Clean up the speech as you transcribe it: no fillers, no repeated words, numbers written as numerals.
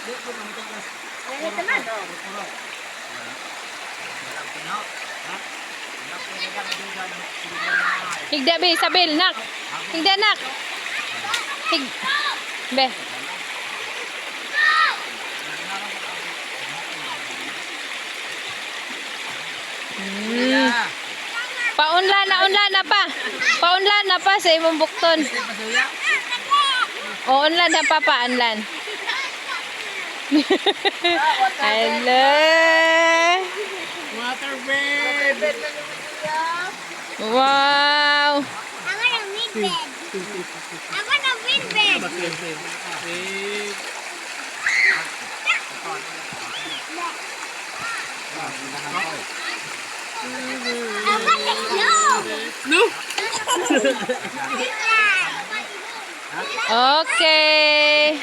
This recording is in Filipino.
Ganito man, oh. Higda be, Sabil, nak. Higda, nak. Hig... Be. Paunlan na pa. Paunlan na pa sa imong bukton. O, unlan na pa, paunlan. Hello. Water bed. Wow. I want a big bed. I want a big bed. I want a snow. Okay.